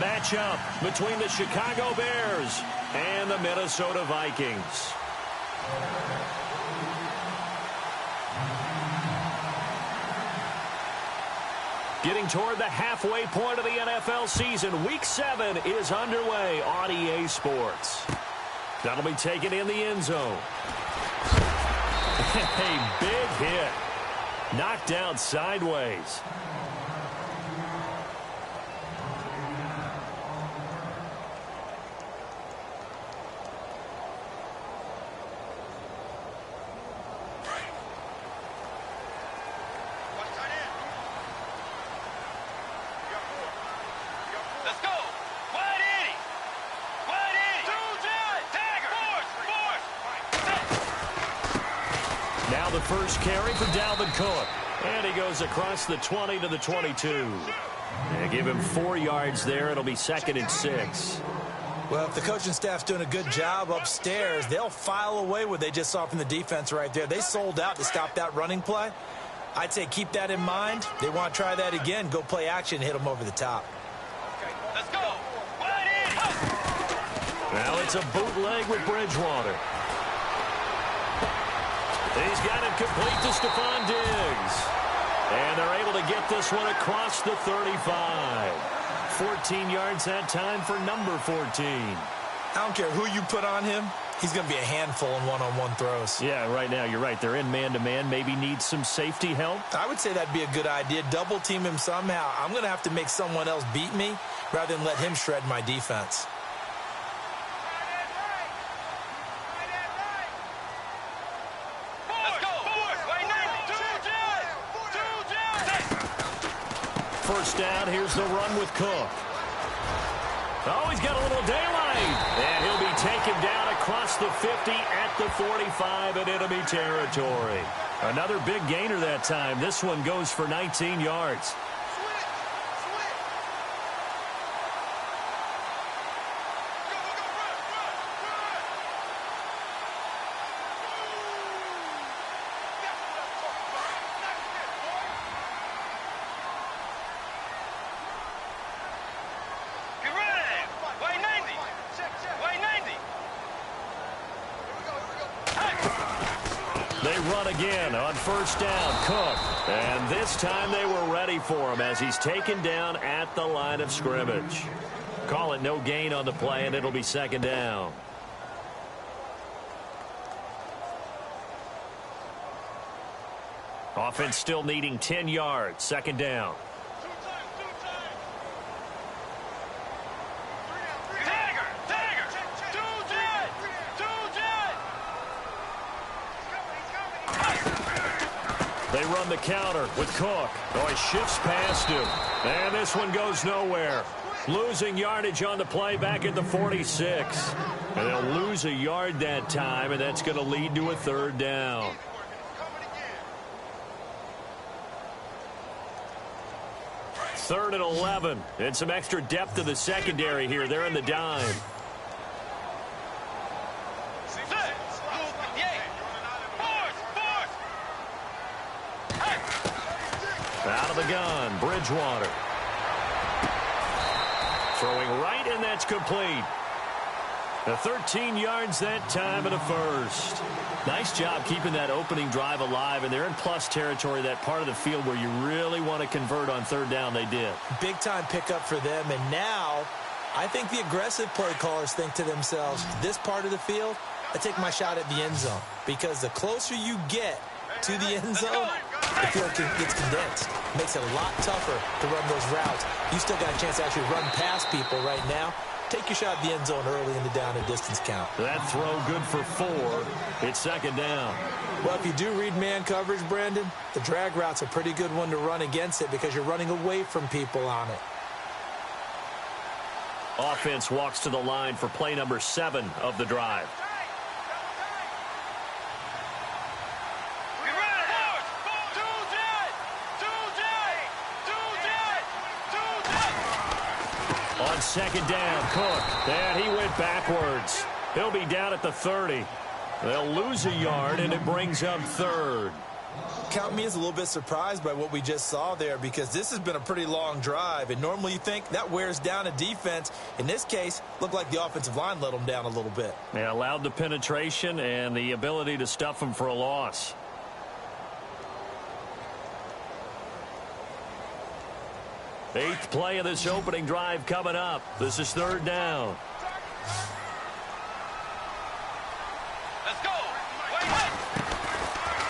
matchup between the Chicago Bears and the Minnesota Vikings. Getting toward the halfway point of the NFL season, Week 7 is underway on EA Sports. That'll be taken in the end zone. A big hit. Knocked out sideways. Now the first carry for Dalvin Cook. And he goes across the 20 to the 22. They give him 4 yards there. It'll be 2nd and 6. Well, if the coaching staff's doing a good job upstairs, they'll file away what they just saw from the defense right there. They sold out to stop that running play. I'd say keep that in mind. They want to try that again. Go play action and hit them over the top. Okay, let's go. Now it's a bootleg with Bridgewater. He's got it complete to Stephon Diggs. And they're able to get this one across the 35. 14 yards that time for number 14. I don't care who you put on him. He's going to be a handful in one-on-one throws. Yeah, right now, you're right. They're in man-to-man. Maybe needs some safety help. I would say that'd be a good idea. Double team him somehow. I'm going to have to make someone else beat me rather than let him shred my defense. First down, here's the run with Cook. Oh, he's got a little daylight. And he'll be taken down across the 50 at the 45 in enemy territory. Another big gainer that time. This one goes for 19 yards. They run again on first down, Cook. And this time they were ready for him as he's taken down at the line of scrimmage. Call it no gain on the play, and it'll be 2nd down. Offense still needing 10 yards, 2nd down. They run the counter with Cook. Oh, he shifts past him. And this one goes nowhere. Losing yardage on the play back at the 46. And they'll lose a yard that time, and that's going to lead to a 3rd down. Third and 11. And some extra depth to the secondary here. They're in the dime. Out of the gun, Bridgewater. Throwing right, and that's complete. The 13 yards that time and a first. Nice job keeping that opening drive alive, and they're in plus territory, that part of the field where you really want to convert on 3rd down. They did. Big time pickup for them, and now I think the aggressive play callers think to themselves, this part of the field, I take my shot at the end zone, because the closer you get to the end zone, the field gets condensed. Makes it a lot tougher to run those routes. You still got a chance to actually run past people right now. Take your shot at the end zone early in the down and distance count. That throw good for 4. It's 2nd down. Well, if you do read man coverage, Brandon, the drag route's a pretty good one to run against it because you're running away from people on it. Offense walks to the line for play number 7 of the drive. On 2nd down, Cook. And he went backwards. He'll be down at the 30. They'll lose a yard, and it brings up 3rd. Count me as a little bit surprised by what we just saw there, because this has been a pretty long drive, and normally you think that wears down a defense. In this case, looked like the offensive line let them down a little bit. Yeah, allowed the penetration and the ability to stuff them for a loss. Eighth play of this opening drive coming up. This is third down. Let's go.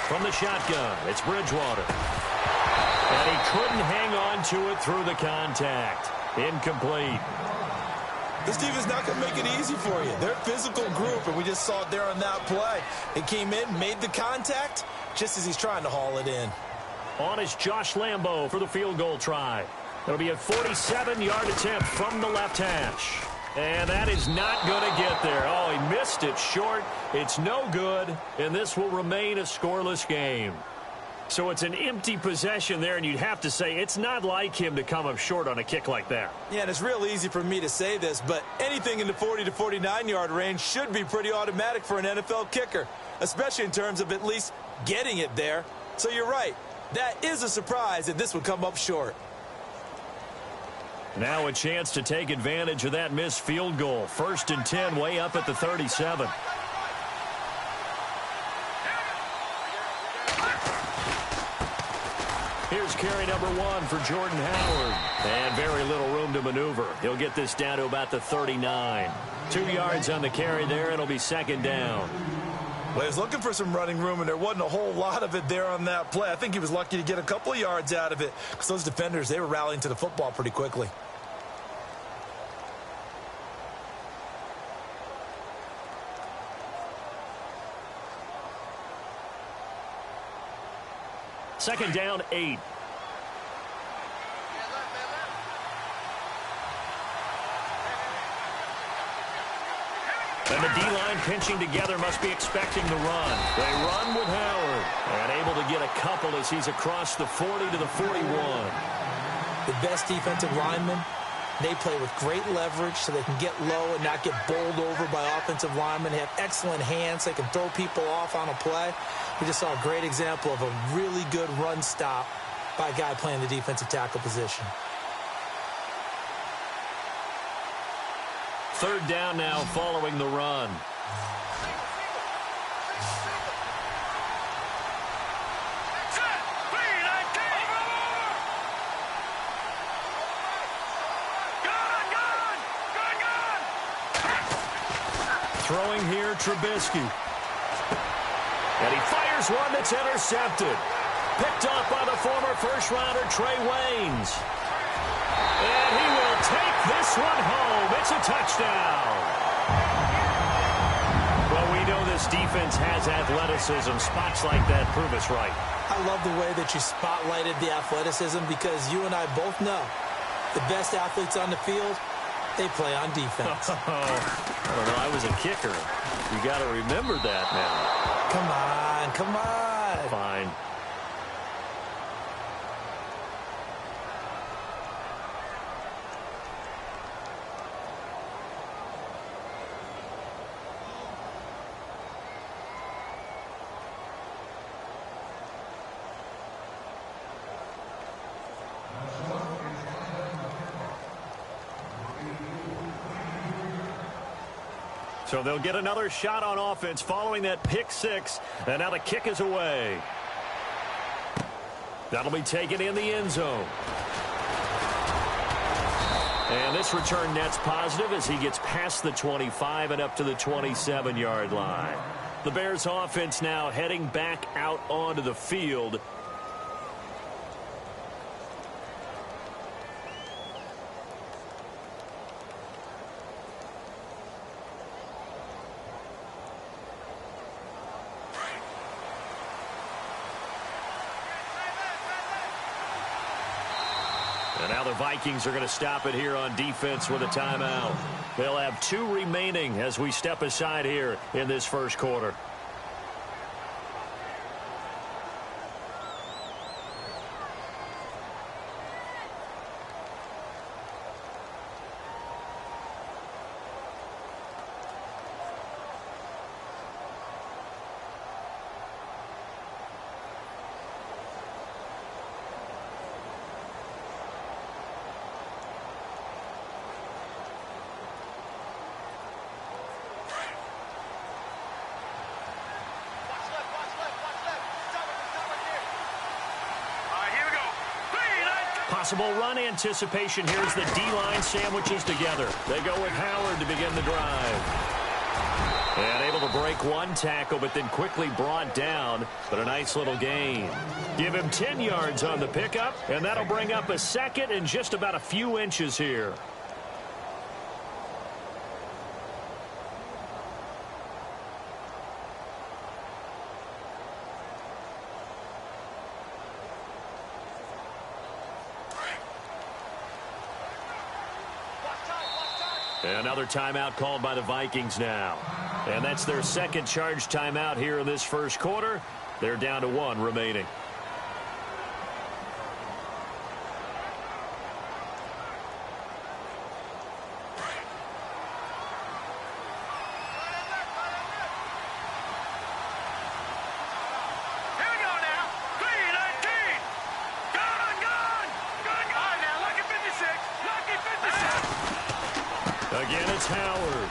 From the shotgun, it's Bridgewater. And he couldn't hang on to it through the contact. Incomplete. This defense is not going to make it easy for you. They're a physical group, and we just saw it there on that play. It came in, made the contact, just as he's trying to haul it in. On is Josh Lambo for the field goal try. It'll be a 47-yard attempt from the left hash. And that is not going to get there. Oh, he missed it short. It's no good, and this will remain a scoreless game. So it's an empty possession there, and you'd have to say it's not like him to come up short on a kick like that. Yeah, and it's real easy for me to say this, but anything in the 40 to 49-yard range should be pretty automatic for an NFL kicker, especially in terms of at least getting it there. So you're right. That is a surprise that this would come up short. Now a chance to take advantage of that missed field goal. 1st and 10, way up at the 37. Here's carry number 1 for Jordan Howard. And very little room to maneuver. He'll get this down to about the 39. 2 yards on the carry there. It'll be second down. Well, he was looking for some running room, and there wasn't a whole lot of it there on that play. I think he was lucky to get a couple of yards out of it, because those defenders, they were rallying to the football pretty quickly. Second down, 8. And the D-line pinching together, must be expecting the run. They run with Howard. And able to get a couple as he's across the 40 to the 41. The best defensive linemen, they play with great leverage so they can get low and not get bowled over by offensive linemen. They have excellent hands. They can throw people off on a play. We just saw a great example of a really good run stop by a guy playing the defensive tackle position. Third down now following the run. Throwing here, Trubisky. And he fires one that's intercepted. Picked off by the former first-rounder Trey Waynes. And he will take this one home. It's a touchdown. Well, we know this defense has athleticism. Spots like that prove us right. I love the way that you spotlighted the athleticism, because you and I both know the best athletes on the field, they play on defense. I don't know. I was a kicker. You got to remember that now. Come on, come on. Fine. So they'll get another shot on offense following that pick six. And now the kick is away. That'll be taken in the end zone. And this return net's positive as he gets past the 25 and up to the 27-yard line. The Bears offense now heading back out onto the field. And now the Vikings are going to stop it here on defense with a timeout. They'll have 2 remaining as we step aside here in this first quarter. Possible run anticipation here as the D-line sandwiches together. They go with Howard to begin the drive. And able to break one tackle, but then quickly brought down. But a nice little gain. Give him 10 yards on the pickup, and that'll bring up a second and just about a few inches here. Another timeout called by the Vikings now. And that's their second charge timeout here in this first quarter. They're down to one remaining. Again, it's Howard.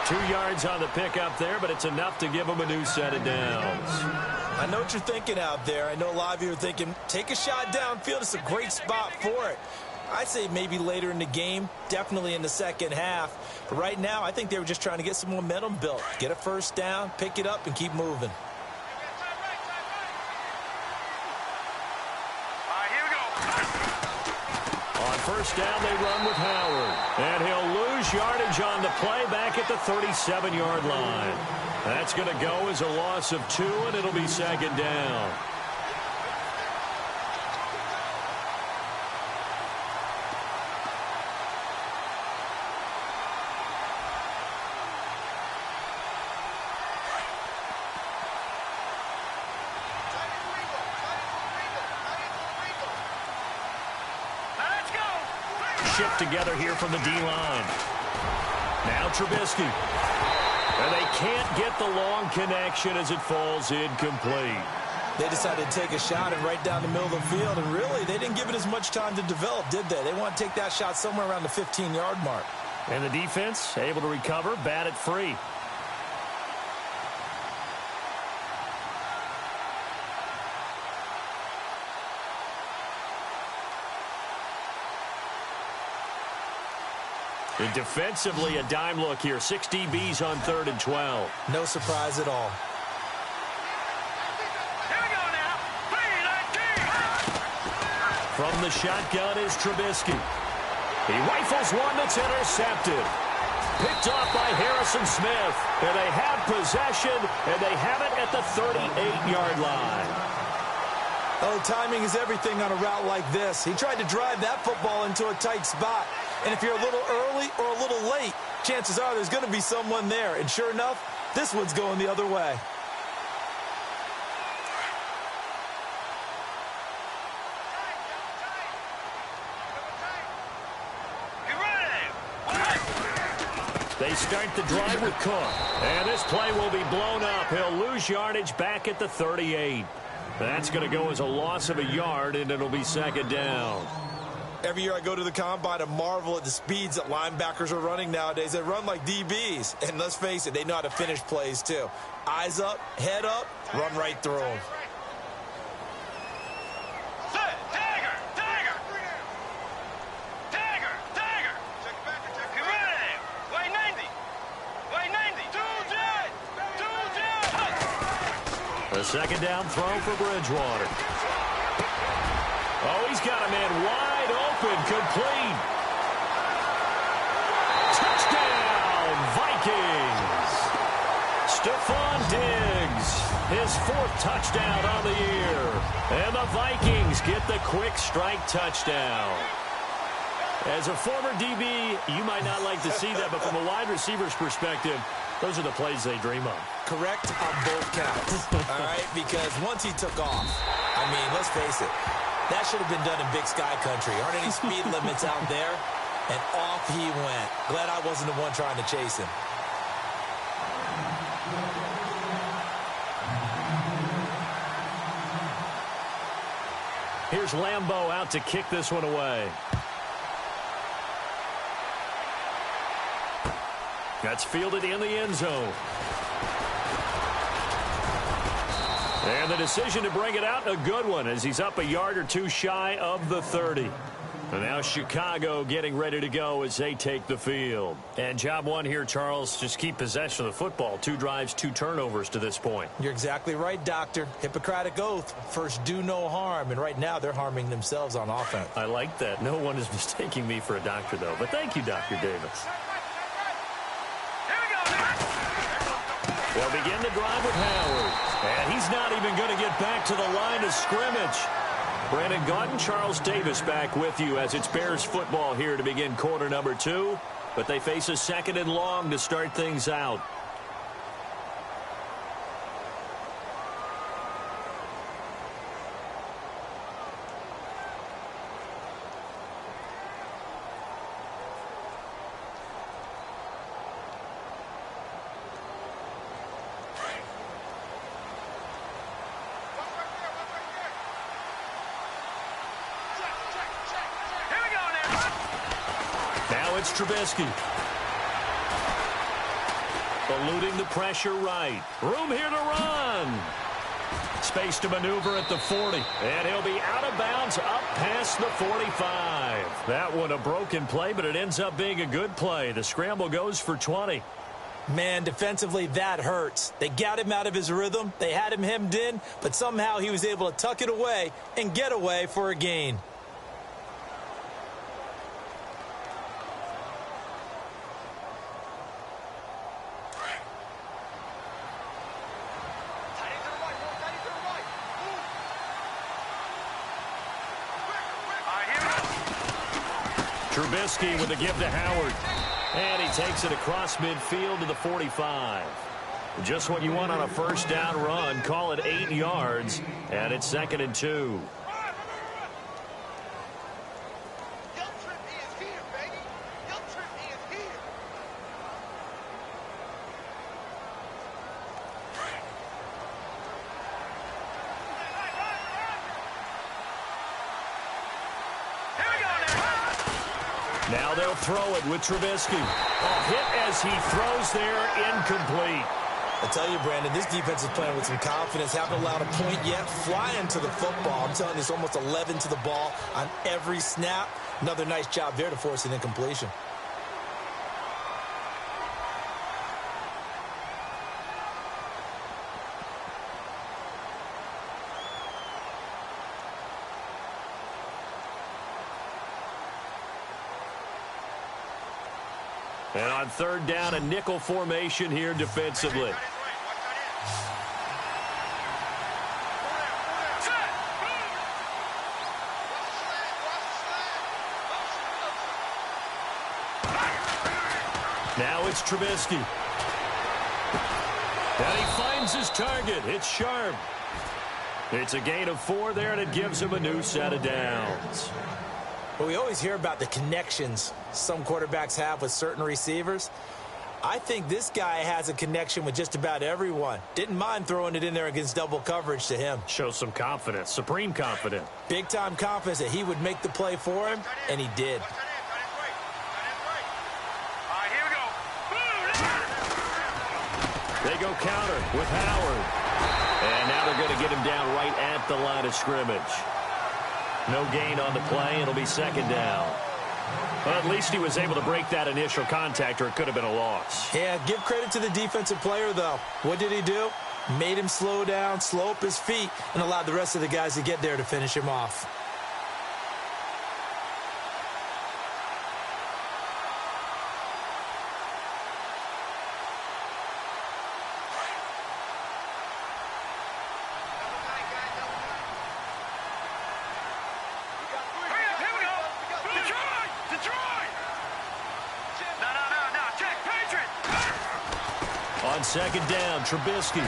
2 yards on the pickup there, but it's enough to give him a new set of downs. I know what you're thinking out there. I know a lot of you are thinking, take a shot downfield. It's a great spot for it. I'd say maybe later in the game, definitely in the second half. But right now, I think they were just trying to get some momentum built. Get a first down, pick it up, and keep moving. First down, they run with Howard. And he'll lose yardage on the play back at the 37-yard line. That's going to go as a loss of 2, and it'll be second down. Shift together here from the D-line. Now Trubisky. And they can't get the long connection as it falls incomplete. They decided to take a shot and right down the middle of the field, and really, they didn't give it as much time to develop, did they? They want to take that shot somewhere around the 15-yard mark. And the defense able to recover, bat it free. And defensively, a dime look here. 6 DBs on 3rd and 12. No surprise at all. Here we go now. 3-19. From the shotgun is Trubisky. He rifles one that's intercepted. Picked off by Harrison Smith. And they have possession, and they have it at the 38-yard line. Oh, timing is everything on a route like this. He tried to drive that football into a tight spot. And if you're a little early or a little late, chances are there's going to be someone there. And sure enough, this one's going the other way. They start the drive with Cook. And this play will be blown up. He'll lose yardage back at the 38. That's going to go as a loss of a yard, and it'll be second down. Every year I go to the combine and marvel at the speeds that linebackers are running nowadays. They run like DBs. And let's face it, they know how to finish plays too. Eyes up, head up, run right through them. A second down throw for Bridgewater. Oh, he's got a man wide open, complete. Touchdown, Vikings. Stephon Diggs, his 4th touchdown on the year. And the Vikings get the quick strike touchdown. As a former DB, you might not like to see that, but from a wide receiver's perspective, those are the plays they dream of. Correct on both counts. All right, because once he took off, I mean, let's face it, that should have been done in Big Sky Country. Aren't any speed limits out there? And off he went. Glad I wasn't the one trying to chase him. Here's Lambeau out to kick this one away. That's fielded in the end zone. And the decision to bring it out, a good one, as he's up a yard or two shy of the 30. And now Chicago getting ready to go as they take the field. And job one here, Charles, just keep possession of the football. 2 drives, 2 turnovers to this point. You're exactly right, Doctor. Hippocratic oath. First, do no harm. And right now, they're harming themselves on offense. I like that. No one is mistaking me for a doctor, though. But thank you, Dr. Davis. They'll begin the drive with Howard. And he's not even going to get back to the line of scrimmage. Brandon Gaudin, Charles Davis back with you as it's Bears football here to begin quarter number 2. But they face a 2nd and long to start things out. It's Trubisky. Eluding the pressure right. Room here to run. Space to maneuver at the 40. And he'll be out of bounds up past the 45. That one a broken play, but it ends up being a good play. The scramble goes for 20. Man, defensively, that hurts. They got him out of his rhythm. They had him hemmed in, but somehow he was able to tuck it away and get away for a gain. Trubisky with the give to Howard. And he takes it across midfield to the 45. Just what you want on a first down run. Call it 8 yards. And it's 2nd and 2. Now they'll throw it with Trubisky. A hit as he throws there, incomplete. I tell you, Brandon, this defense is playing with some confidence. Haven't allowed a point yet. Flying to the football. I'm telling you, it's almost 11 to the ball on every snap. Another nice job there to force an incompletion. And on 3rd down, a nickel formation here defensively. Now it's Trubisky. And he finds his target. It's Sharp. It's a gain of 4 there, and it gives him a new set of downs. But we always hear about the connections some quarterbacks have with certain receivers. I think this guy has a connection with just about everyone. Didn't mind throwing it in there against double coverage to him. Shows some confidence, supreme confidence. Big-time confidence that he would make the play for him, and he did. They go counter with Howard. And now they're going to get him down right at the line of scrimmage. No gain on the play. It'll be 2nd down. Well, at least he was able to break that initial contact, or it could have been a loss. Yeah, give credit to the defensive player, though. What did he do? Made him slow down, slow up his feet, and allowed the rest of the guys to get there to finish him off. On 2nd down, Trubisky.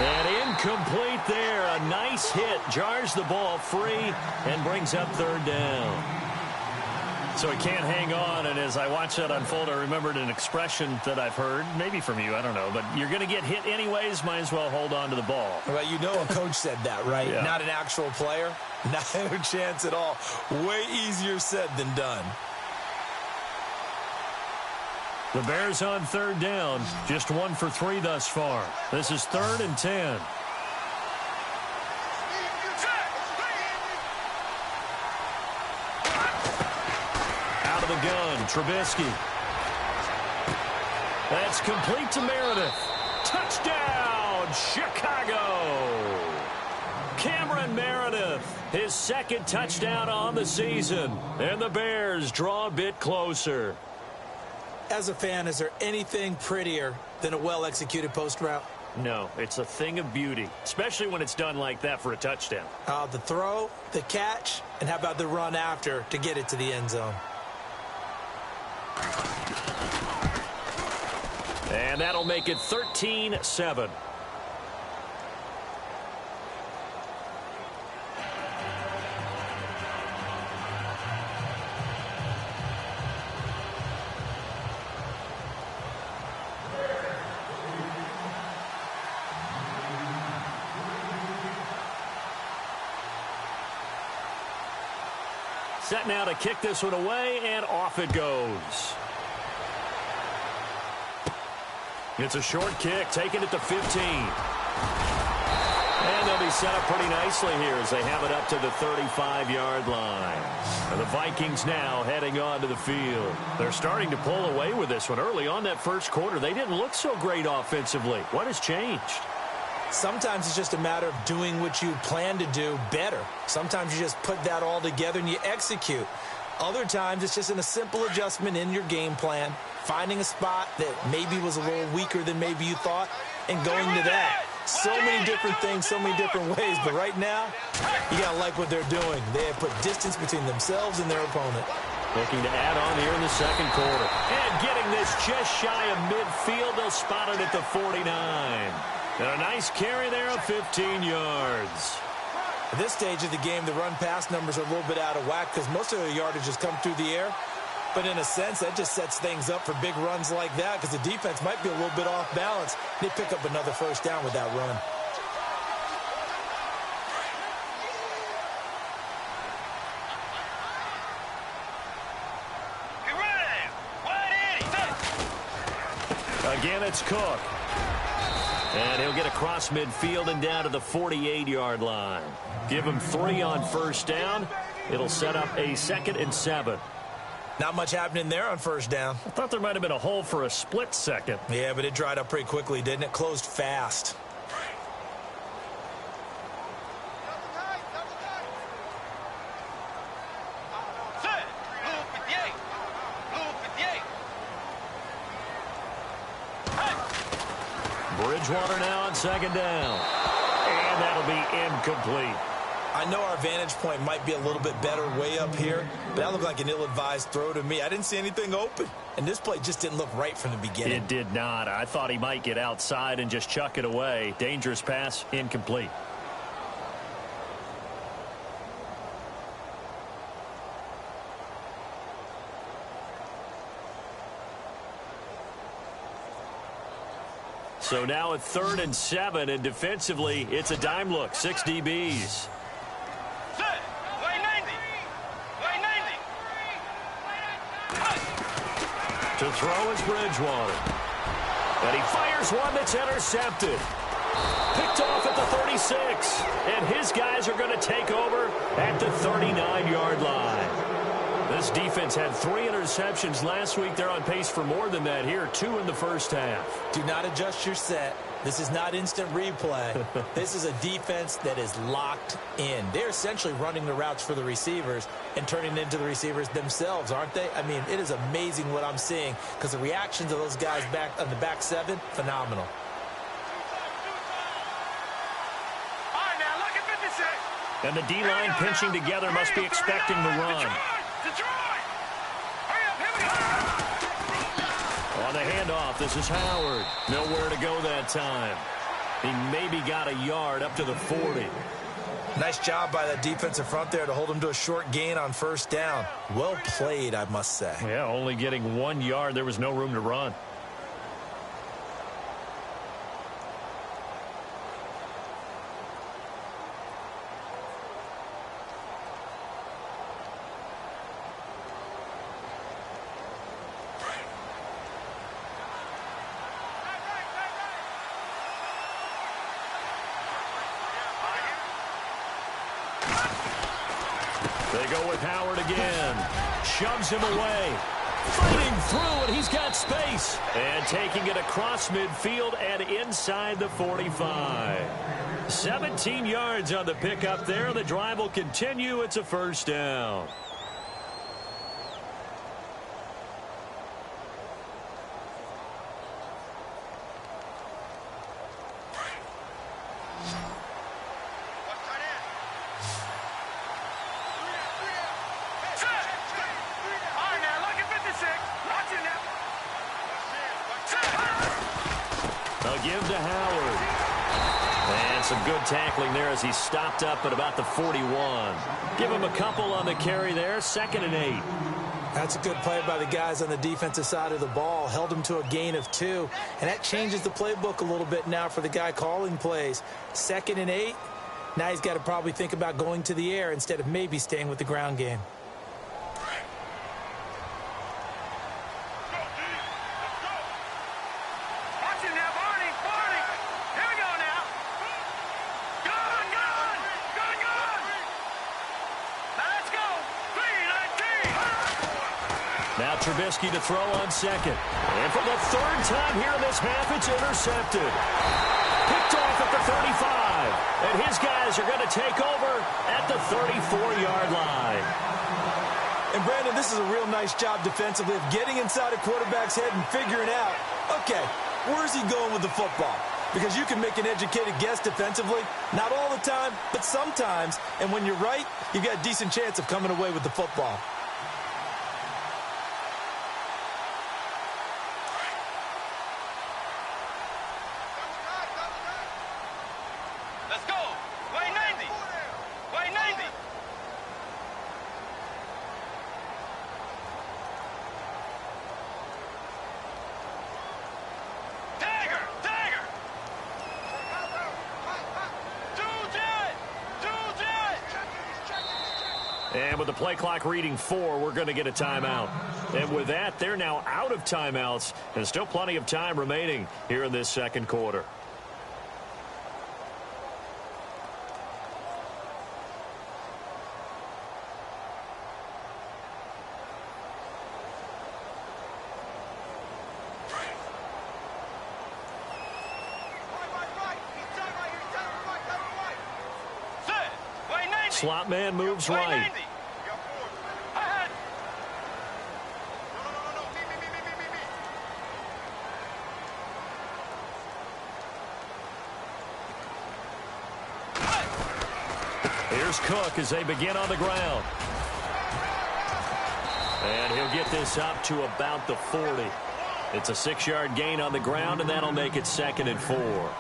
And incomplete there. A nice hit. Jars the ball free and brings up 3rd down. So he can't hang on. And as I watch that unfold, I remembered an expression that I've heard, maybe from you, I don't know. But you're going to get hit anyways, might as well hold on to the ball. Well, you know a coach said that, right? Yeah. Not an actual player. Not a chance at all. Way easier said than done. The Bears on third down, just 1 for 3 thus far. This is 3rd and 10. Out of the gun, Trubisky. That's complete to Meredith. Touchdown, Chicago! Cameron Meredith, his 2nd touchdown on the season. And the Bears draw a bit closer. As a fan, is there anything prettier than a well-executed post route? No, it's a thing of beauty, especially when it's done like that for a touchdown. The throw, the catch, and how about the run after to get it to the end zone? And that'll make it 13-7. Set now to kick this one away, and off it goes. It's a short kick, taking it to 15. And they'll be set up pretty nicely here as they have it up to the 35-yard line. And the Vikings now heading onto the field. They're starting to pull away with this one. Early on that first quarter, they didn't look so great offensively. What has changed? Sometimes it's just a matter of doing what you plan to do better. Sometimes you just put that all together and you execute. Other times it's just in a simple adjustment in your game plan, finding a spot that maybe was a little weaker than maybe you thought, and going to that. So many different things, so many different ways, but right now, you got to like what they're doing. They have put distance between themselves and their opponent. Looking to add on here in the second quarter. And getting this just shy of midfield, they'll spot it at the 49. And a nice carry there of 15 yards. At this stage of the game, the run-pass numbers are a little bit out of whack because most of their yardage has come through the air. But in a sense, that just sets things up for big runs like that because the defense might be a little bit off balance. They pick up another first down with that run. Again, it's Cook. And he'll get across midfield and down to the 48-yard line. Give him 3 on first down. It'll set up a 2nd and 7. Not much happening there on first down. I thought there might have been a hole for a split second. Yeah, but it dried up pretty quickly, didn't it? Closed fast. Bridgewater now on 2nd down. And that'll be incomplete. I know our vantage point might be a little bit better way up here, but that looked like an ill-advised throw to me. I didn't see anything open, and this play just didn't look right from the beginning. It did not. I thought he might get outside and just chuck it away. Dangerous pass, incomplete. So now at 3rd and 7, and defensively, it's a dime look. 6 DBs. To throw is Bridgewater. And he fires one that's intercepted. Picked off at the 36. And his guys are going to take over at the 39-yard line. This defense had 3 interceptions last week. They're on pace for more than that here. 2 in the first half. Do not adjust your set. This is not instant replay. This is a defense that is locked in. They're essentially running the routes for the receivers and turning into the receivers themselves, aren't they? I mean, it is amazing what I'm seeing because the reactions of those guys back on the back 7, phenomenal. And the D-line pinching together must be expecting the run. On the handoff, this is Howard. Nowhere to go that time. He maybe got a yard up to the 40. Nice job by that defensive front there to hold him to a short gain on first down. Well played, I must say. Yeah, only getting 1 yard. There was no room to run. They go with Howard again. Shoves him away. Fighting through, and he's got space. And taking it across midfield and inside the 45. 17 yards on the pickup there. The drive will continue. It's a first down. Give to Howard. And some good tackling there as he stopped up at about the 41. Give him a couple on the carry there. 2nd and 8. That's a good play by the guys on the defensive side of the ball. Held him to a gain of 2. And that changes the playbook a little bit now for the guy calling plays. 2nd and 8. Now he's got to probably think about going to the air instead of maybe staying with the ground game. Now Trubisky to throw on 2nd. And for the 3rd time here in this half, it's intercepted. Picked off at the 35. And his guys are going to take over at the 34-yard line. And, Brandon, this is a real nice job defensively of getting inside a quarterback's head and figuring out, okay, where's he going with the football? Because you can make an educated guess defensively. Not all the time, but sometimes. And when you're right, you've got a decent chance of coming away with the football. Let's go. Way 90. Way 90. Dagger. Dagger. And with the play clock reading 4, we're going to get a timeout. And with that, they're now out of timeouts. And still plenty of time remaining here in this second quarter. Slot man moves right. Here's Cook as they begin on the ground. And he'll get this up to about the 40. It's a 6-yard gain on the ground, and that'll make it 2nd and 4.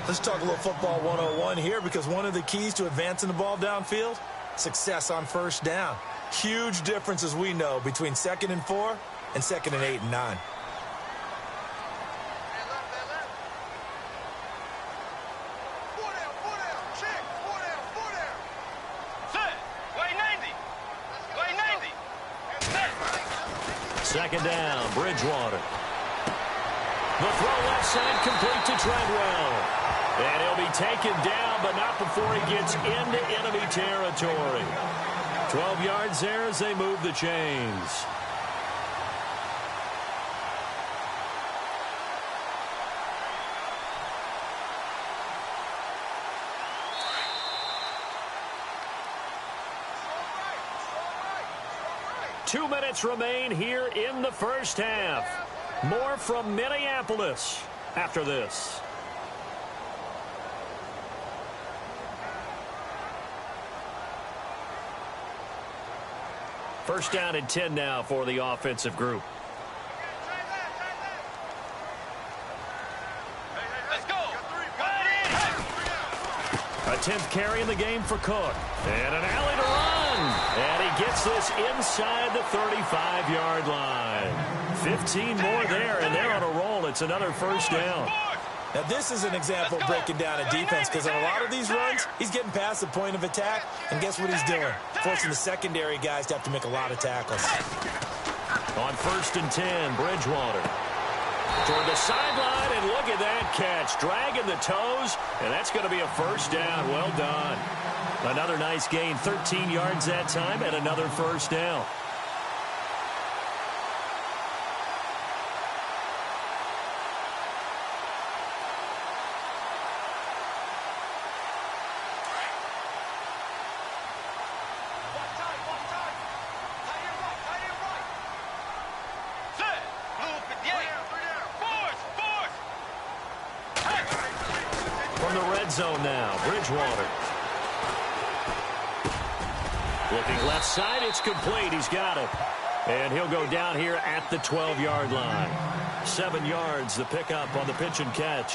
Let's talk a little football 101 here, because one of the keys to advancing the ball downfield, success on first down. Huge difference, as we know, between 2nd and 4 and 2nd and 8 and 9. Second down, Bridgewater. The throw left side complete to Treadwell. And he'll be taken down, but not before he gets into enemy territory. 12 yards there as they move the chains. Two minutes remain here in the first half. More from Minneapolis after this. First down and 10 now for the offensive group. Let's go. A 10th carry in the game for Cook. And an alley to run. And he gets this inside the 35-yard line. 15 more there, and they're on a roll. It's another first down. Now, this is an example of breaking down a defense, because on a lot of these runs, he's getting past the point of attack, and guess what he's doing? Forcing the secondary guys to have to make a lot of tackles. On 1st and 10, Bridgewater. Toward the sideline, and look at that catch. Dragging the toes, and that's going to be a first down. Well done. Another nice gain, 13 yards that time, and another first down. From the red zone now, Bridgewater. Looking left side, it's complete. He's got it. And he'll go down here at the 12-yard line. 7 yards, the pickup on the pitch and catch.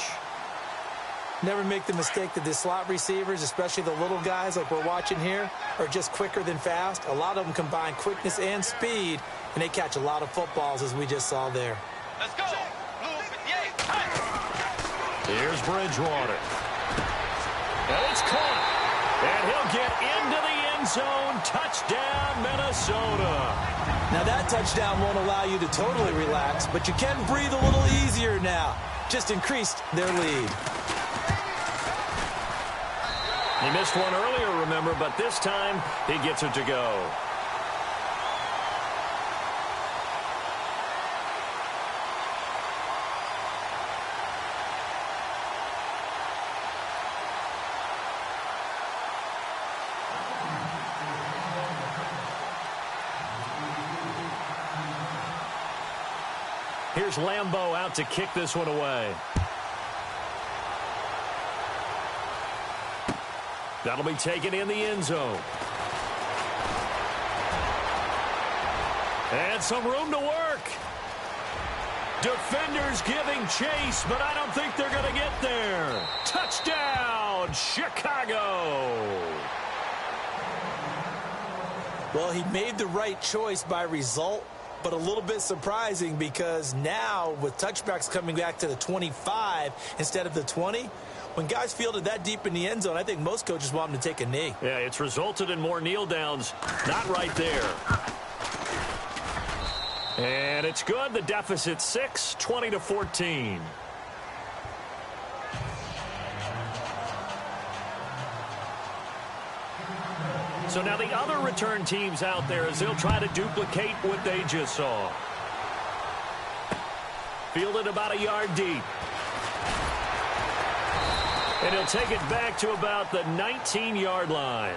Never make the mistake that the slot receivers, especially the little guys like we're watching here, are just quicker than fast. A lot of them combine quickness and speed, and they catch a lot of footballs, as we just saw there. Let's go. Here's Bridgewater. And it's caught. And he'll get into the end zone. Touchdown, Minnesota. Now, that touchdown won't allow you to totally relax, but you can breathe a little easier now. Just increased their lead. He missed one earlier, remember, but this time he gets it to go. Here's Lambeau out to kick this one away. That'll be taken in the end zone. And some room to work. Defenders giving chase, but I don't think they're going to get there. Touchdown, Chicago. Well, he made the right choice by result, but a little bit surprising because now with touchbacks coming back to the 25 instead of the 20, when guys fielded that deep in the end zone, I think most coaches want them to take a knee. Yeah, it's resulted in more kneel downs. Not right there. And it's good. The deficit 6, 20-14. So now the other return teams out there as they'll try to duplicate what they just saw. Fielded about a yard deep. And he'll take it back to about the 19-yard line.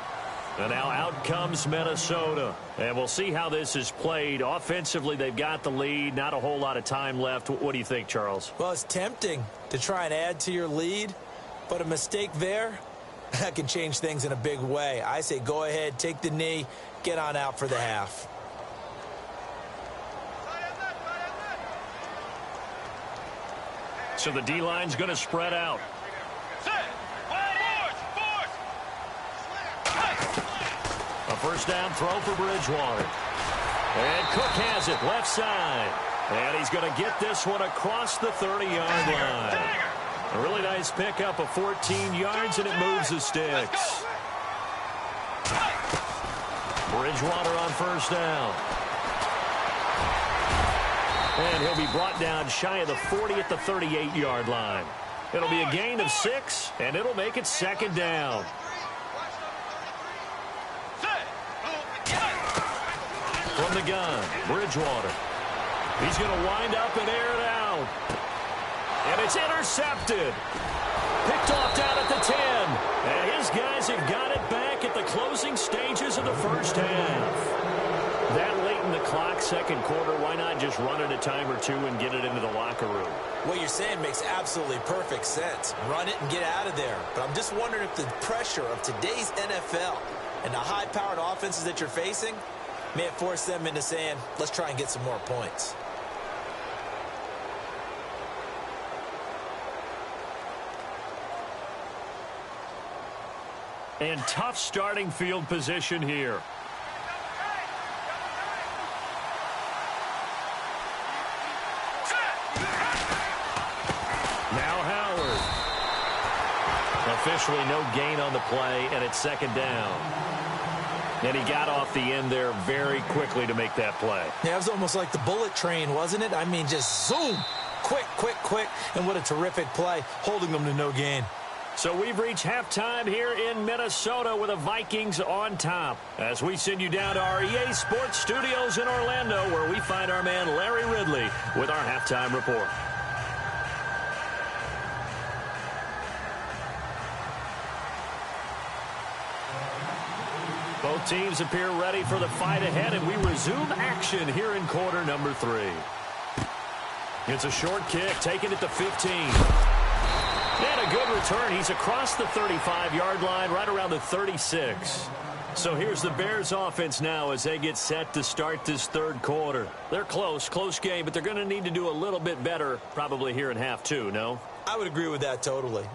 And now out comes Minnesota. And we'll see how this is played. Offensively, they've got the lead. Not a whole lot of time left. What do you think, Charles? Well, it's tempting to try and add to your lead, but a mistake there, that can change things in a big way. I say go ahead, take the knee, get on out for the half. So the D-line's going to spread out. A first down throw for Bridgewater. And Cook has it left side. And he's going to get this one across the 30-yard line. A really nice pickup of 14 yards, and it moves the sticks. Bridgewater on first down. And he'll be brought down shy of the 40 at the 38-yard line. It'll be a gain of 6, and it'll make it second down. From the gun, Bridgewater. He's going to wind up and air it out. And it's intercepted. Picked off down at the 10. And his guys have got it back at the closing stages of the first half. That late in the clock, second quarter, why not just run it a time or two and get it into the locker room? What you're saying makes absolutely perfect sense. Run it and get out of there. But I'm just wondering if the pressure of today's NFL and the high-powered offenses that you're facing may have forced them into saying, let's try and get some more points. And tough starting field position here. Now Howard. Officially no gain on the play, and it's second down. And he got off the end there very quickly to make that play. Yeah, it was almost like the bullet train, wasn't it? I mean, just zoom. Quick, and what a terrific play, holding them to no gain. So we've reached halftime here in Minnesota with the Vikings on top. As we send you down to our EA Sports Studios in Orlando, where we find our man Larry Ridley with our halftime report. Both teams appear ready for the fight ahead, and we resume action here in quarter number 3. It's a short kick, taken at the 15. And a good return. He's across the 35-yard line, right around the 36. So here's the Bears offense now as they get set to start this third quarter. They're close game, but they're going to need to do a little bit better probably here in half 2, no? I would agree with that totally.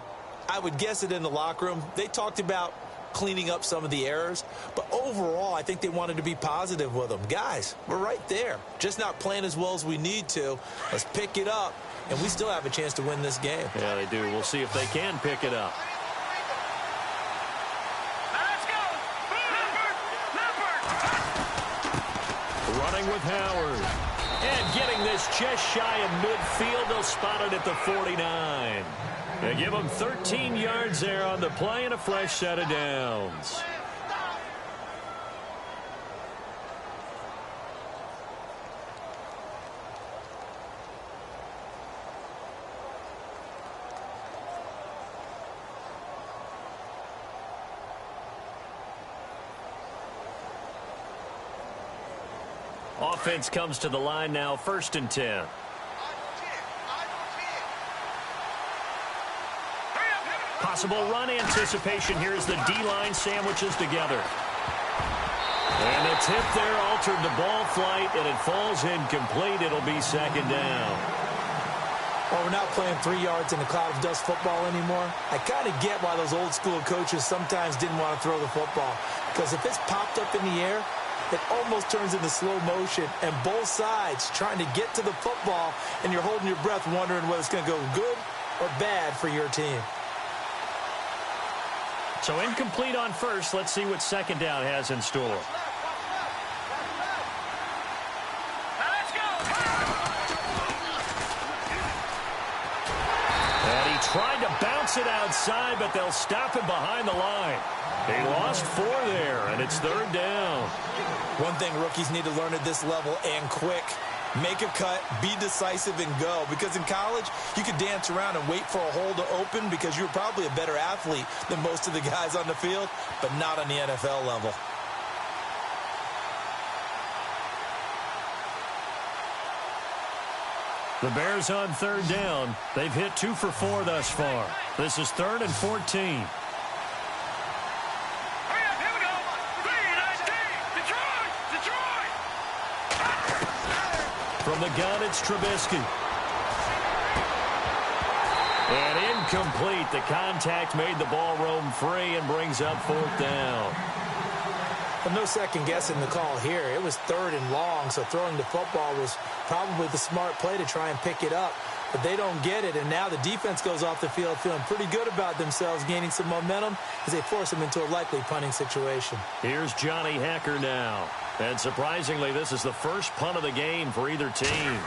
I would guess it in the locker room. They talked about cleaning up some of the errors, but overall I think they wanted to be positive with them. Guys, we're right there, just not playing as well as we need to. Let's pick it up, and we still have a chance to win this game. Yeah, they do. We'll see if they can pick it up. Let's go! Running with Howard. And getting this just shy of midfield. They'll spot it at the 49. They give them 13 yards there on the play and a fresh set of downs. Offense comes to the line now, 1st and 10. Possible run anticipation here as the D-line sandwiches together. And the tip there altered the ball flight, and it falls incomplete. It'll be 2nd down. Well, we're not playing 3 yards in a cloud of dust football anymore. I kind of get why those old school coaches sometimes didn't want to throw the football, because if it's popped up in the air, it almost turns into slow motion, and both sides trying to get to the football, and you're holding your breath wondering whether it's going to go good or bad for your team. So incomplete on first. Let's see what 2nd down has in store. Let's go! And he tried to bounce it outside, but they'll stop him behind the line. He lost 4 there, and it's 3rd down. One thing rookies need to learn at this level, and quick. Make a cut, be decisive, and go. Because in college, you could dance around and wait for a hole to open because you're probably a better athlete than most of the guys on the field, but not on the NFL level. The Bears on 3rd down. They've hit 2 for 4 thus far. This is 3rd and 14. From the gun, it's Trubisky. And incomplete. The contact made the ball roam free and brings up 4th down. Well, no second guessing the call here. It was 3rd and long, so throwing the football was probably the smart play to try and pick it up. But they don't get it, and now the defense goes off the field feeling pretty good about themselves, gaining some momentum as they force them into a likely punting situation. Here's Johnny Hacker now. And surprisingly, this is the first punt of the game for either team.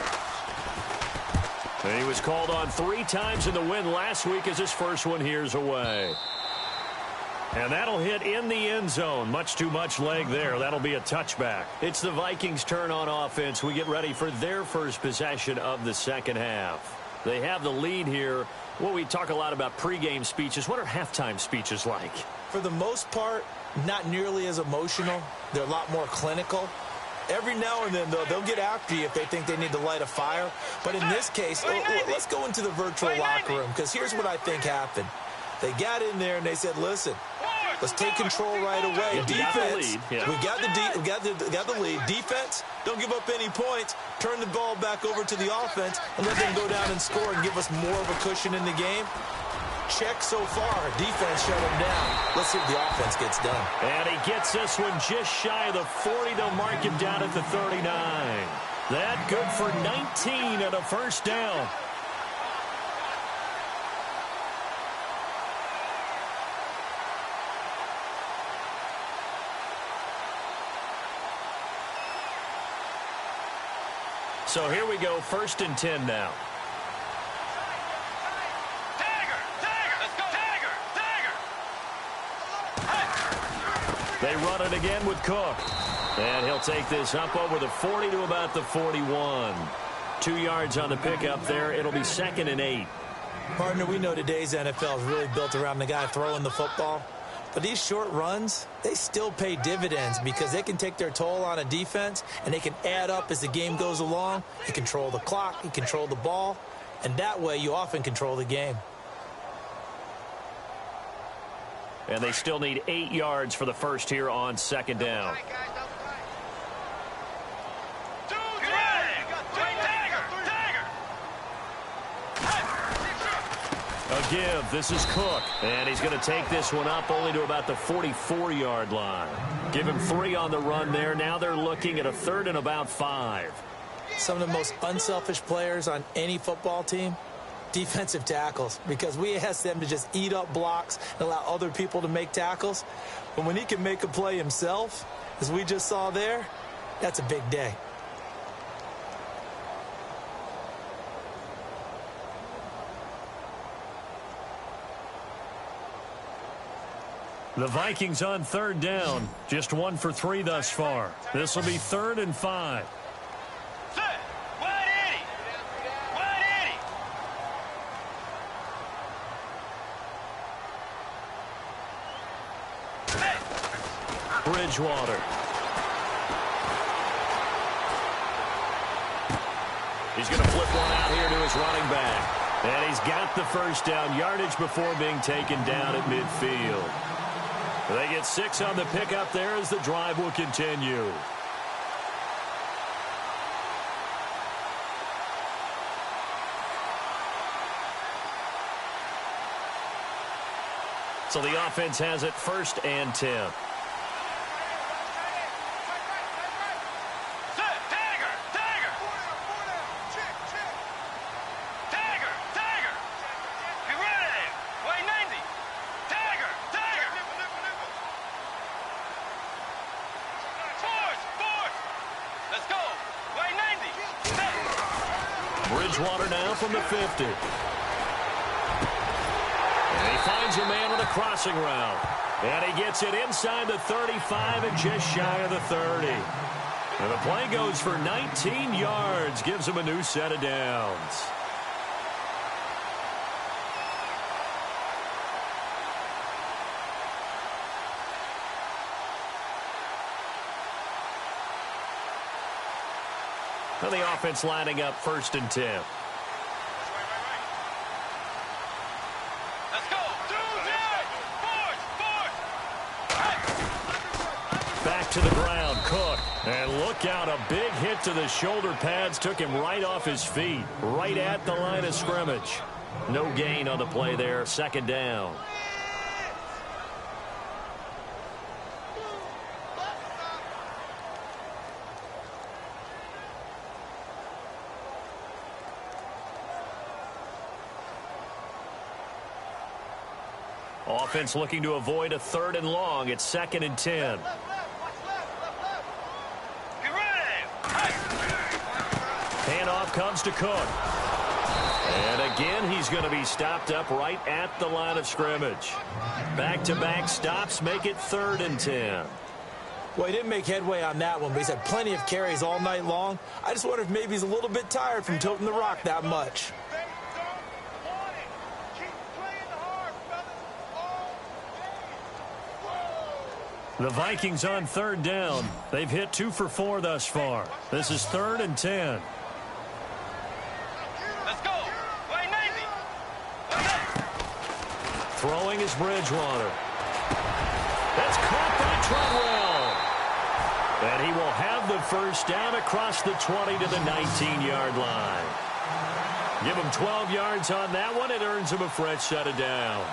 And he was called on 3 times in the win last week as his first one here's away. And that'll hit in the end zone. Much too much leg there. That'll be a touchback. It's the Vikings' turn on offense. We get ready for their first possession of the 2nd half. They have the lead here. Well, we talk a lot about pregame speeches. What are halftime speeches like? For the most part, not nearly as emotional. They're a lot more clinical. Every now and then, though, they'll get after you if they think they need to light a fire. But in this case, let's go into the virtual locker room, because here's what I think happened. They got in there and they said, listen, let's take control right away. Defense, we got the lead. Defense, don't give up any points. Turn the ball back over to the offense and let them go down and score and give us more of a cushion in the game. Check so far. Defense shut him down. Let's see if the offense gets done. And he gets this one just shy of the 40. They'll mark him down at the 39. That good for 19 and a first down. So here we go, 1st and 10 now. They run it again with Cook. And he'll take this up over the 40 to about the 41. 2 yards on the pickup there. It'll be 2nd and 8. Partner, we know today's NFL is really built around the guy throwing the football. But these short runs, they still pay dividends because they can take their toll on a defense and they can add up as the game goes along. You control the clock, you control the ball, and that way you often control the game. And they still need 8 yards for the first here on 2nd down. A give. This is Cook. And he's going to take this one up only to about the 44-yard line. Give him 3 on the run there. Now they're looking at a 3rd and about 5. Some of the most unselfish players on any football team, defensive tackles, because we ask them to just eat up blocks and allow other people to make tackles. But when he can make a play himself, as we just saw there, that's a big day. The Vikings on 3rd down. Just 1 for 3 thus far. This will be 3rd and 5. Bridgewater. He's going to flip one out here to his running back. And he's got the first down yardage before being taken down at midfield. They get 6 on the pickup there as the drive will continue. So the offense has it 1st and 10. Bridgewater now from the 50. And he finds a man on the crossing route. And he gets it inside the 35 and just shy of the 30. And the play goes for 19 yards. Gives him a new set of downs. Now the offense lining up 1st and 10. Let's go. Back to the ground, Cook. And look out, a big hit to the shoulder pads. Took him right off his feet, right at the line of scrimmage. No gain on the play there, 2nd down. Offense looking to avoid a 3rd and long. It's 2nd and 10. Handoff comes to Cook. And again, he's going to be stopped up right at the line of scrimmage. Back-to-back stops make it 3rd and 10. Well, he didn't make headway on that one, but he's had plenty of carries all night long. I just wonder if maybe he's a little bit tired from toting the rock that much. The Vikings on 3rd down. They've hit 2 for 4 thus far. This is 3rd and 10. Let's go. Throwing is Bridgewater. That's caught by Treadwell. And he will have the first down across the 20 to the 19-yard line. Give him 12 yards on that one. It earns him a fresh set of downs.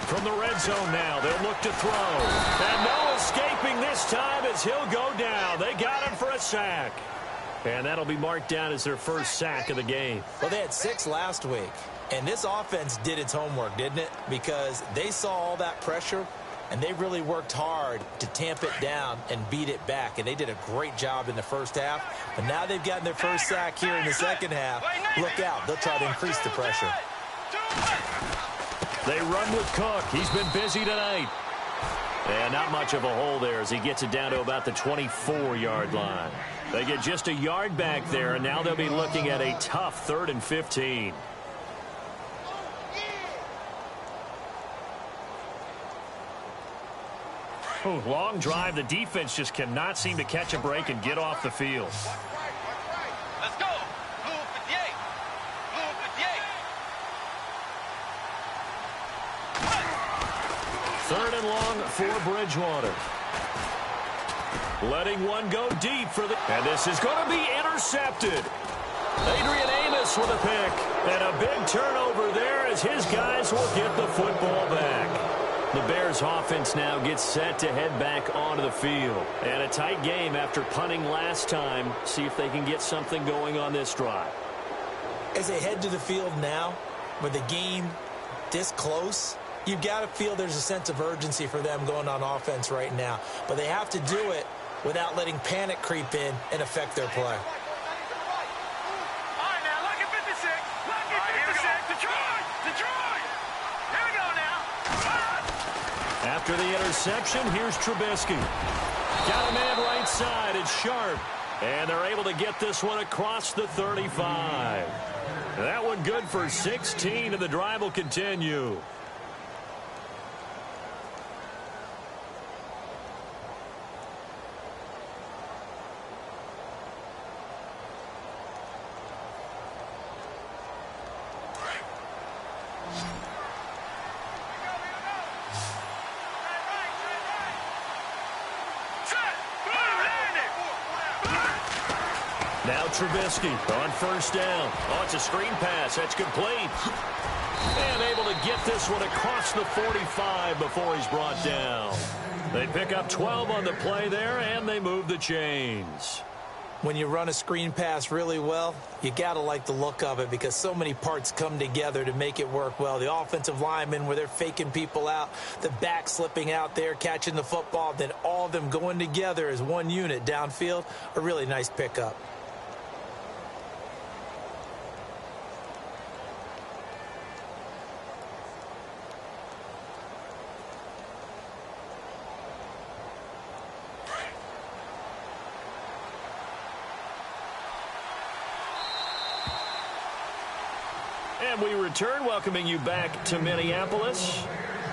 From the red zone now, they'll look to throw. And no escaping this time as he'll go down. They got him for a sack. And that'll be marked down as their first sack of the game. Well, they had 6 last week. And this offense did its homework, didn't it? Because they saw all that pressure, and they really worked hard to tamp it down and beat it back. And they did a great job in the first half. But now they've gotten their first sack here in the second half. Look out. They'll try to increase the pressure. They run with Cook. He's been busy tonight. And not much of a hole there as he gets it down to about the 24-yard line. They get just a yard back there, and now they'll be looking at a tough 3rd and 15. Ooh, long drive. The defense just cannot seem to catch a break and get off the field. Let's go. Blue 58. Blue 58. 3rd and long for Bridgewater. Letting one go deep for the... And this is going to be intercepted. Adrian Amos with a pick. And a big turnover there as his guys will get the football back. The Bears offense now gets set to head back onto the field. And a tight game after punting last time. See if they can get something going on this drive. As they head to the field now, with the game this close, you've got to feel there's a sense of urgency for them going on offense right now. But they have to do it without letting panic creep in and affect their play. All right, now, look at 56. Look at 56. Detroit! Detroit! Here we go now. After the interception, here's Trubisky. Got a man right side. It's Sharp. And they're able to get this one across the 35. That one good for 16, and the drive will continue. Now Trubisky on 1st down. Oh, it's a screen pass. That's complete. And able to get this one across the 45 before he's brought down. They pick up 12 on the play there, and they move the chains. When you run a screen pass really well, you got to like the look of it because so many parts come together to make it work well. The offensive linemen, where they're faking people out, the back slipping out there, catching the football, then all of them going together as one unit downfield, a really nice pickup. And we return, welcoming you back to Minneapolis.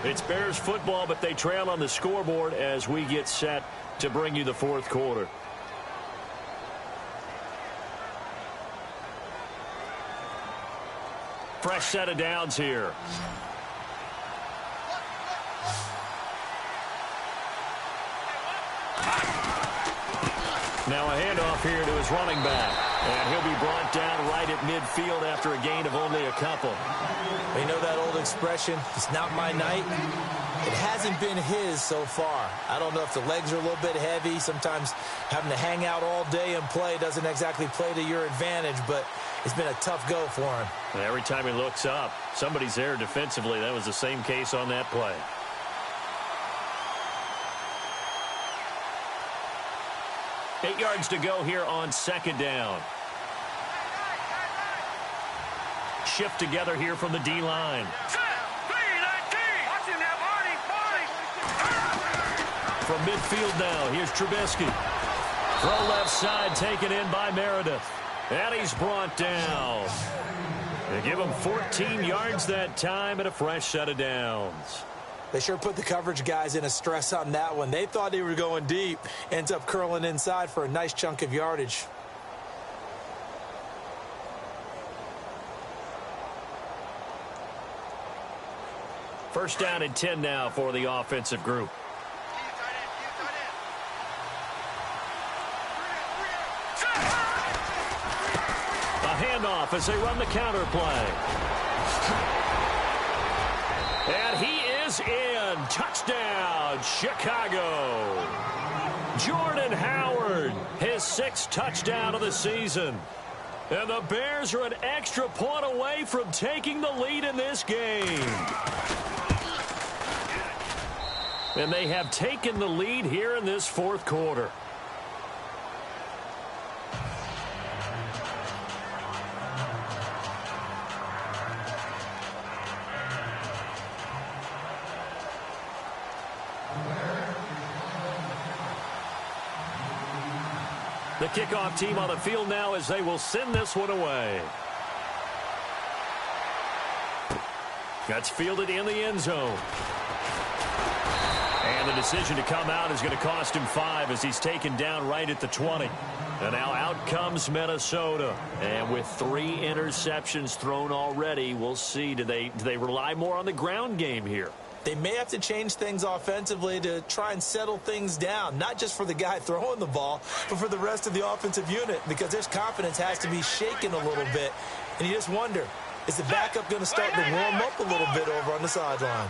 It's Bears football, but they trail on the scoreboard as we get set to bring you the 4th quarter. Fresh set of downs here. Now a handoff here to his running back. And he'll be brought down right at midfield after a gain of only a couple. You know that old expression, it's not my night? It hasn't been his so far. I don't know if the legs are a little bit heavy. Sometimes having to hang out all day and play doesn't exactly play to your advantage, but it's been a tough go for him. And every time he looks up, somebody's there defensively. That was the same case on that play. Eight yards to go here on 2nd down. Shift together here from the D-line. From midfield now, here's Trubisky. Throw left side, taken in by Meredith. And he's brought down. They give him 14 yards that time and a fresh set of downs. They sure put the coverage guys in a stress on that one. They thought they were going deep. Ends up curling inside for a nice chunk of yardage. First down and 10 now for the offensive group. A handoff as they run the counter play. And he is in. Touchdown, Chicago. Jordan Howard, his 6th touchdown of the season. And the Bears are an extra point away from taking the lead in this game. And they have taken the lead here in this 4th quarter. The kickoff team on the field now as they will send this one away. That's fielded in the end zone. And the decision to come out is going to cost him 5 as he's taken down right at the 20. And now out comes Minnesota. And with 3 interceptions thrown already, we'll see. Do they rely more on the ground game here? They may have to change things offensively to try and settle things down, not just for the guy throwing the ball, but for the rest of the offensive unit, because their confidence has to be shaken a little bit. And you just wonder, is the backup going to start to warm up a little bit over on the sideline?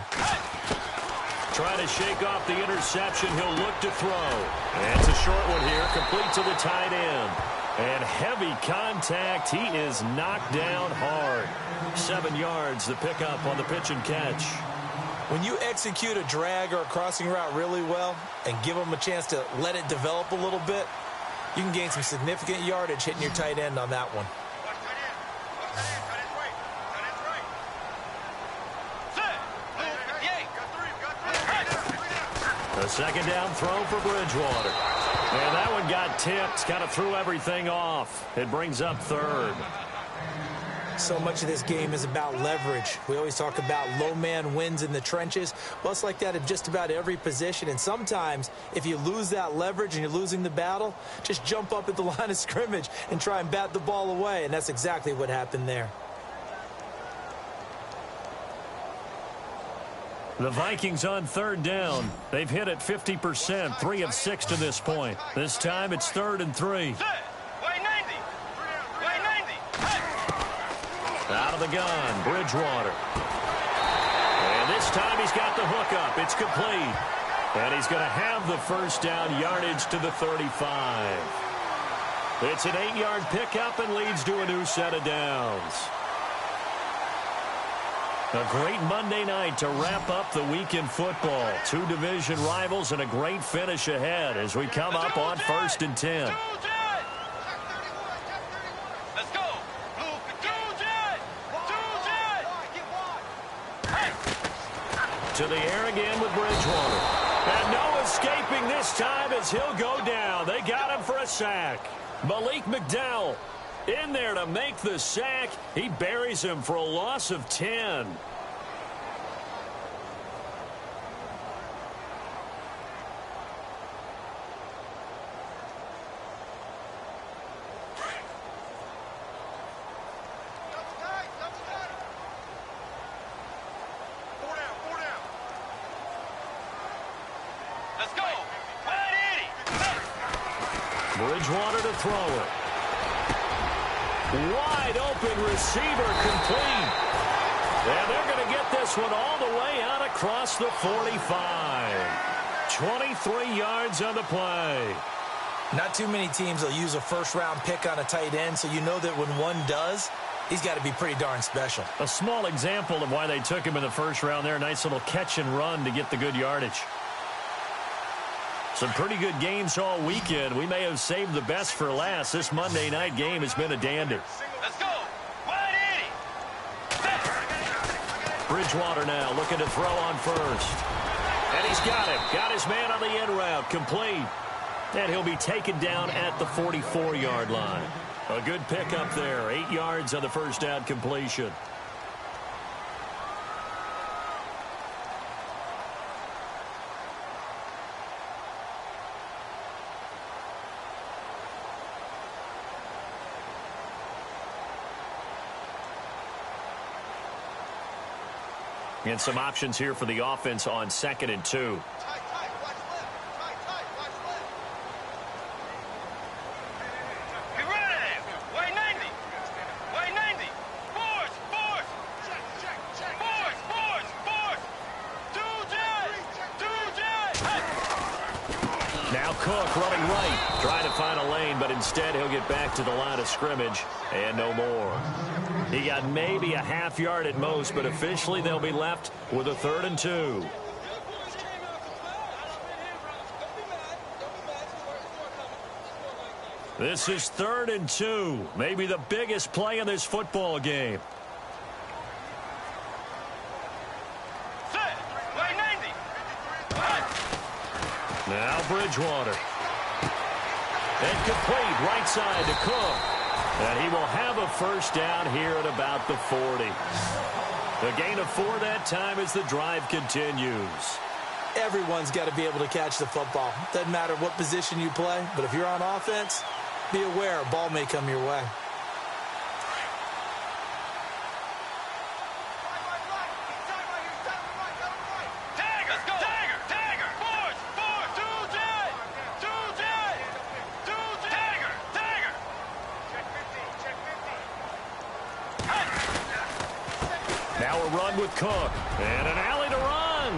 Trying to shake off the interception. He'll look to throw. And it's a short one here, complete to the tight end. And heavy contact. He is knocked down hard. 7 yards, the pickup on the pitch and catch. When you execute a drag or a crossing route really well and give them a chance to let it develop a little bit, you can gain some significant yardage hitting your tight end on that one. A 2nd down throw for Bridgewater. And that one got tipped, kind of threw everything off. It brings up 3rd. So much of this game is about leverage. We always talk about low man wins in the trenches. Well, it's like that in just about every position. And sometimes, if you lose that leverage and you're losing the battle, just jump up at the line of scrimmage and try and bat the ball away. And that's exactly what happened there. The Vikings on 3rd down. They've hit it 50%, 3 of 6 to this point. This time it's 3rd and 3. Out of the gun, Bridgewater. And this time he's got the hook up. It's complete. And he's going to have the 1st down, yardage to the 35. It's an 8-yard pickup and leads to a new set of downs. A great Monday night to wrap up the week in football. 2 division rivals and a great finish ahead as we come up on 1st and 10. To the air again with Bridgewater. And no escaping this time as he'll go down. They got him for a sack. Malik McDowell in there to make the sack. He buries him for a loss of 10. Bridgewater to throw it. Wide open receiver complete. And they're going to get this one all the way out across the 45. 23 yards on the play. Not too many teams will use a 1st-round pick on a tight end, so you know that when one does, he's got to be pretty darn special. A small example of why they took him in the 1st round there. Nice little catch and run to get the good yardage. Some pretty good games all weekend. We may have saved the best for last. This Monday night game has been a dandy. Let's go. Bridgewater now looking to throw on 1st. And he's got him. Got his man on the end route. Complete. And he'll be taken down at the 44-yard line. A good pickup there. 8 yards on the 1st down completion. And some options here for the offense on 2nd and 2. Now Cook running right, trying to find a lane, but instead he'll get back to the line of scrimmage and no more. He got maybe a half yard at most, but officially they'll be left with a 3rd and 2. This is 3rd and 2, maybe the biggest play in this football game. Now Bridgewater. Incomplete, right side to Cook. And he will have a first down here at about the 40. The gain of 4 that time as the drive continues. Everyone's got to be able to catch the football. Doesn't matter what position you play, but if you're on offense, be aware a ball may come your way. Now a run with Cook. And an alley to run.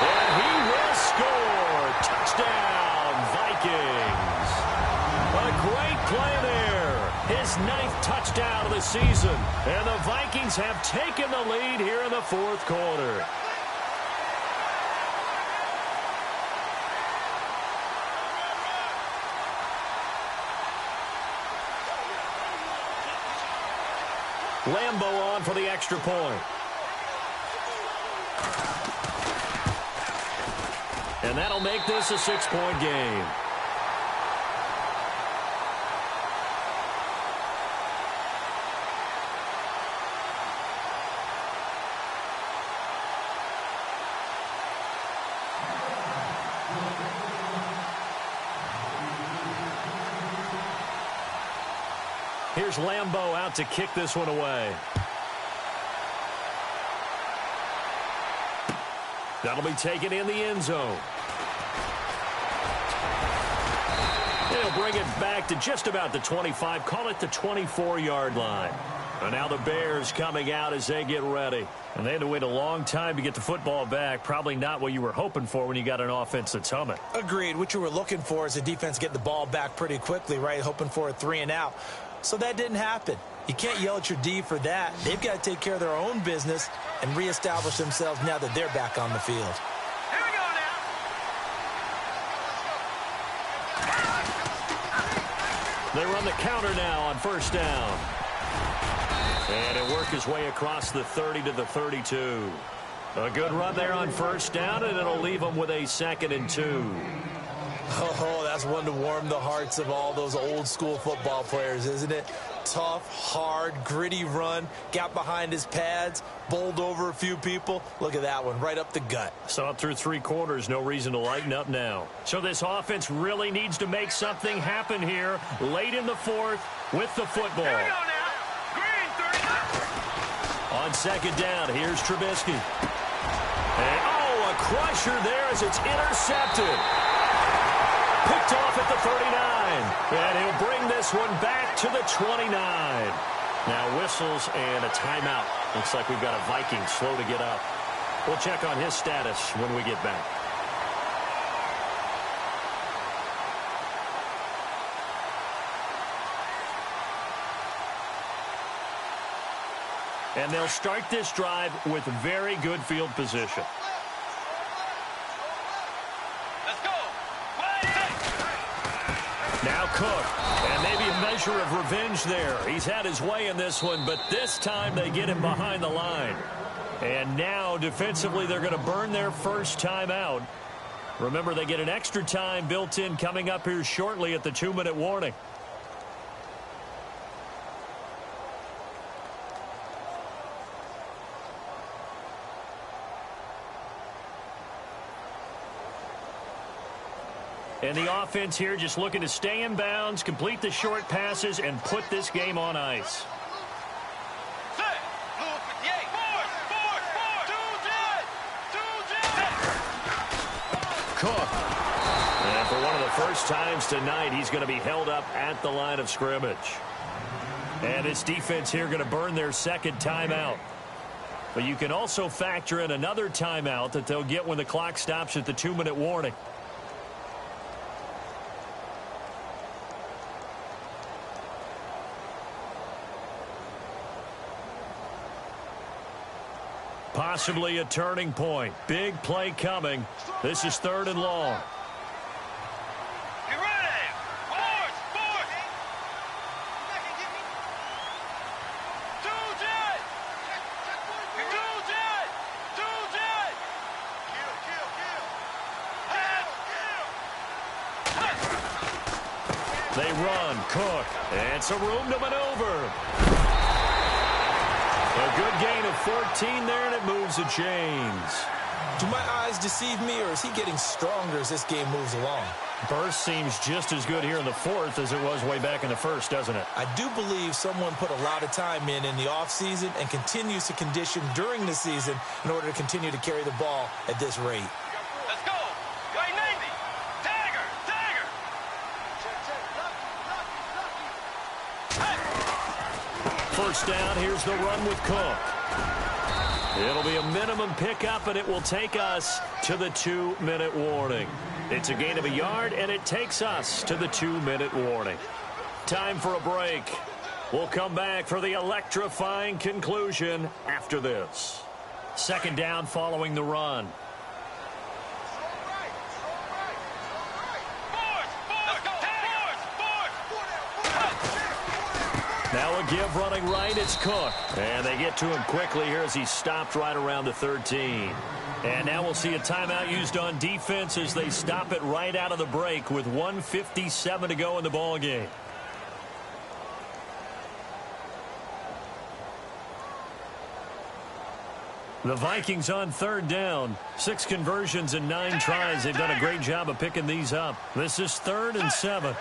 And he will score. Touchdown, Vikings. A great play there. His 9th touchdown of the season. And the Vikings have taken the lead here in the 4th quarter. Lambeau on for the extra point. And that'll make this a 6-point game. Here's Lambeau out to kick this one away. That'll be taken in the end zone. They'll bring it back to just about the 25, call it the 24-yard line. And now the Bears coming out as they get ready. And they had to wait a long time to get the football back. Probably not what you were hoping for when you got an offense that's humming. Agreed. What you were looking for is a defense getting the ball back pretty quickly, right? Hoping for a 3 and out. So that didn't happen. You can't yell at your D for that. They've got to take care of their own business and reestablish themselves now that they're back on the field. Here we go now. They run the counter now on first down. And he'll work his way across the 30 to the 32. A good run there on first down, and it'll leave him with a 2nd and 2. Oh, that's one to warm the hearts of all those old-school football players, isn't it? Tough, hard, gritty run, got behind his pads, bowled over a few people. Look at that one, right up the gut. Saw it through 3 quarters, no reason to lighten up now. So this offense really needs to make something happen here late in the 4th with the football. Here we go now. Green, 30. On 2nd down, here's Trubisky. And, a crusher there as it's intercepted. Picked off at the 39. And he'll bring this one back to the 29. Now whistles and a timeout. Looks like we've got a Viking slow to get up. We'll check on his status when we get back. And they'll start this drive with very good field position. Now Cook, and maybe a measure of revenge there. He's had his way in this one, but this time they get him behind the line. And now defensively they're going to burn their first time out. Remember, they get an extra time built in coming up here shortly at the 2-minute warning. And the offense here just looking to stay in bounds, complete the short passes, and put this game on ice. Cook. And for one of the first times tonight, he's going to be held up at the line of scrimmage. And this defense here going to burn their 2nd timeout. But you can also factor in another timeout that they'll get when the clock stops at the 2-minute warning. Possibly a turning point. Big play coming. This is 3rd and long. Get ready. Fourth. Do jet. They run. Cook. And some room to maneuver. A good gain of 14 there, and it moves the chains. Do my eyes deceive me, or is he getting stronger as this game moves along? Burst seems just as good here in the 4th as it was way back in the 1st, doesn't it? I do believe someone put a lot of time in the offseason and continues to condition during the season in order to continue to carry the ball at this rate. Let's go. White Navy. Dagger. First down, here's the run with Cook. It'll be a minimum pickup, and it will take us to the 2-minute warning. It's a gain of a yard, and it takes us to the 2-minute warning. Time for a break. We'll come back for the electrifying conclusion after this. 2nd down following the run. Now a give running right, it's Cook. And they get to him quickly here as he stopped right around the 13. And now we'll see a timeout used on defense as they stop it right out of the break with 1:57 to go in the ballgame. The Vikings on 3rd down. 6 conversions and 9 tries. They've done a great job of picking these up. This is 3rd and 7.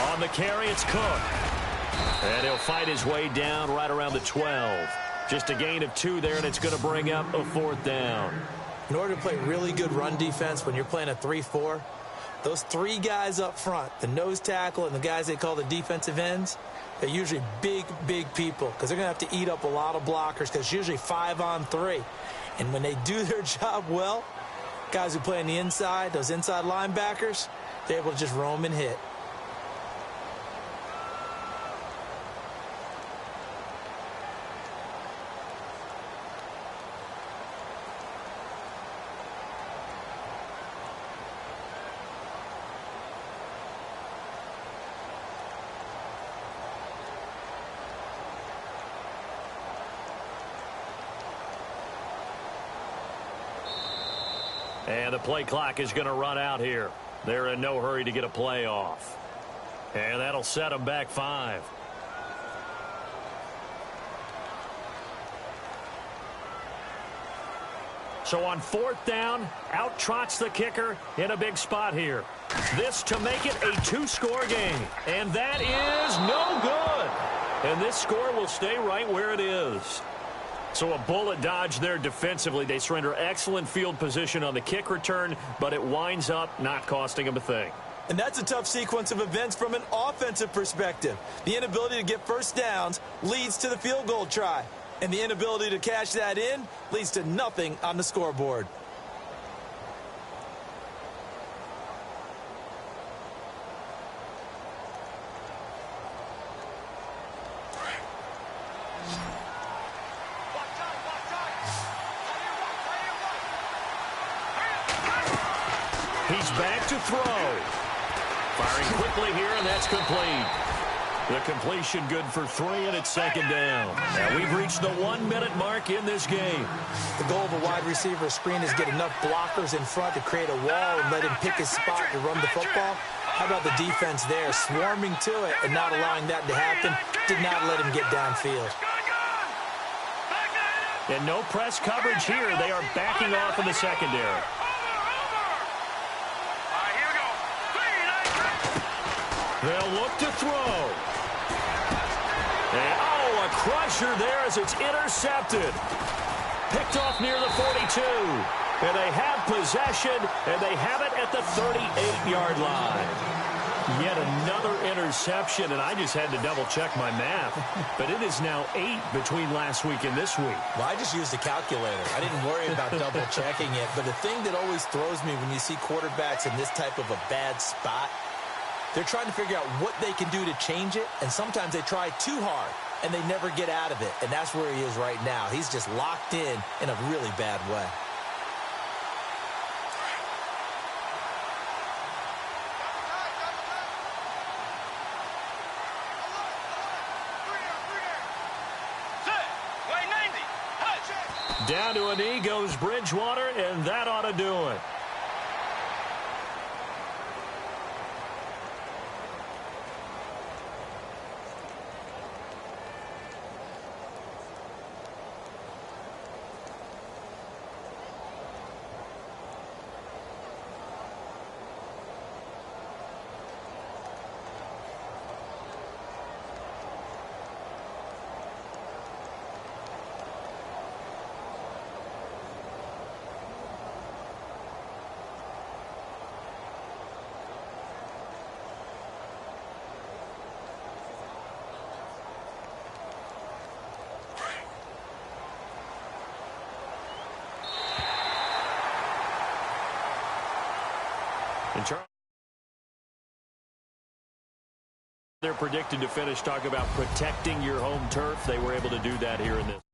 On the carry, it's Cook. And he'll fight his way down right around the 12. Just a gain of 2 there, and it's going to bring up a 4th down. In order to play really good run defense when you're playing a 3-4, those 3 guys up front, the nose tackle and the guys they call the defensive ends, they're usually big people because they're going to have to eat up a lot of blockers because it's usually 5-on-3. And when they do their job well, guys who play on the inside, those inside linebackers, they're able to just roam and hit. And the play clock is going to run out here. They're in no hurry to get a play off. And that'll set them back 5. So on 4th down, out trots the kicker in a big spot here. This to make it a 2-score game. And that is no good. And this score will stay right where it is. So a bullet dodge there defensively. They surrender excellent field position on the kick return, but it winds up not costing them a thing. And that's a tough sequence of events from an offensive perspective. The inability to get first downs leads to the field goal try. And the inability to cash that in leads to nothing on the scoreboard. He's back to throw. Firing quickly here, and that's complete. The completion good for 3, and it's 2nd down. And we've reached the 1-minute mark in this game. The goal of a wide receiver screen is get enough blockers in front to create a wall and let him pick his spot to run the football. How about the defense there, swarming to it and not allowing that to happen? Did not let him get downfield. And no press coverage here. They are backing off in the secondary. They'll look to throw. And, a crusher there as it's intercepted. Picked off near the 42. And they have possession, and they have it at the 38-yard line. Yet another interception, and I just had to double-check my math. But it is now 8 between last week and this week. Well, I just used a calculator. I didn't worry about double-checking it. But the thing that always throws me when you see quarterbacks in this type of a bad spot, they're trying to figure out what they can do to change it, and sometimes they try too hard, and they never get out of it. And that's where he is right now. He's just locked in a really bad way. Down to a knee goes Bridgewater, and that ought to do it. They're predicted to finish. Talk about protecting your home turf. They were able to do that here in this.